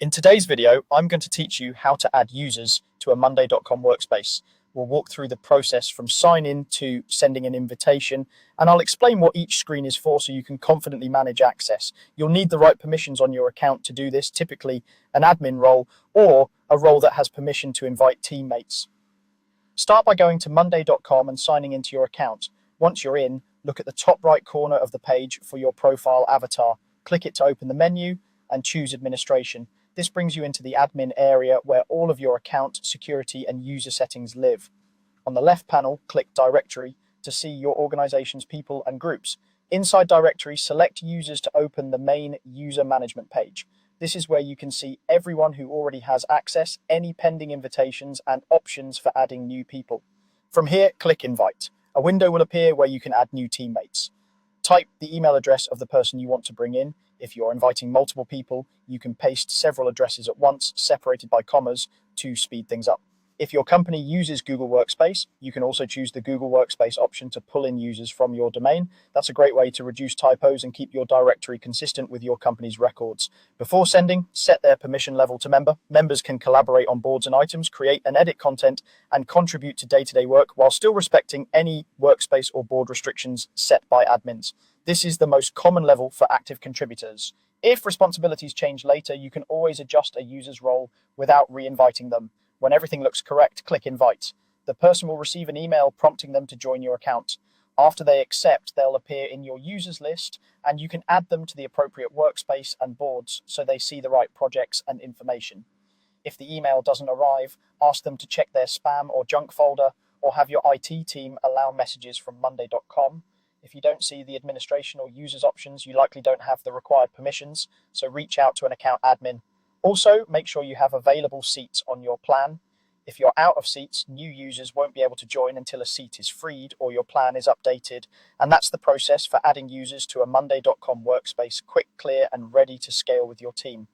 In today's video, I'm going to teach you how to add users to a Monday.com workspace. We'll walk through the process from sign in to sending an invitation, and I'll explain what each screen is for so you can confidently manage access. You'll need the right permissions on your account to do this, typically an admin role or a role that has permission to invite teammates. Start by going to Monday.com and signing into your account. Once you're in, look at the top right corner of the page for your profile avatar. Click it to open the menu and choose administration. This brings you into the admin area where all of your account, security, and user settings live. On the left panel, click Directory to see your organization's people and groups. Inside Directory, select Users to open the main user management page. This is where you can see everyone who already has access, any pending invitations, and options for adding new people. From here, click Invite. A window will appear where you can add new teammates. Type the email address of the person you want to bring in. If you're inviting multiple people, you can paste several addresses at once, separated by commas, to speed things up. If your company uses Google Workspace, you can also choose the Google Workspace option to pull in users from your domain. That's a great way to reduce typos and keep your directory consistent with your company's records. Before sending, set their permission level to member. Members can collaborate on boards and items, create and edit content, and contribute to day-to-day work while still respecting any workspace or board restrictions set by admins. This is the most common level for active contributors. If responsibilities change later, you can always adjust a user's role without re-inviting them. When everything looks correct, click Invite. The person will receive an email prompting them to join your account. After they accept, they'll appear in your users list, and you can add them to the appropriate workspace and boards so they see the right projects and information. If the email doesn't arrive, ask them to check their spam or junk folder, or have your IT team allow messages from Monday.com. If you don't see the administration or users options, you likely don't have the required permissions, so reach out to an account admin. Also, make sure you have available seats on your plan. If you're out of seats, new users won't be able to join until a seat is freed or your plan is updated. And that's the process for adding users to a Monday.com workspace, quick, clear, and ready to scale with your team.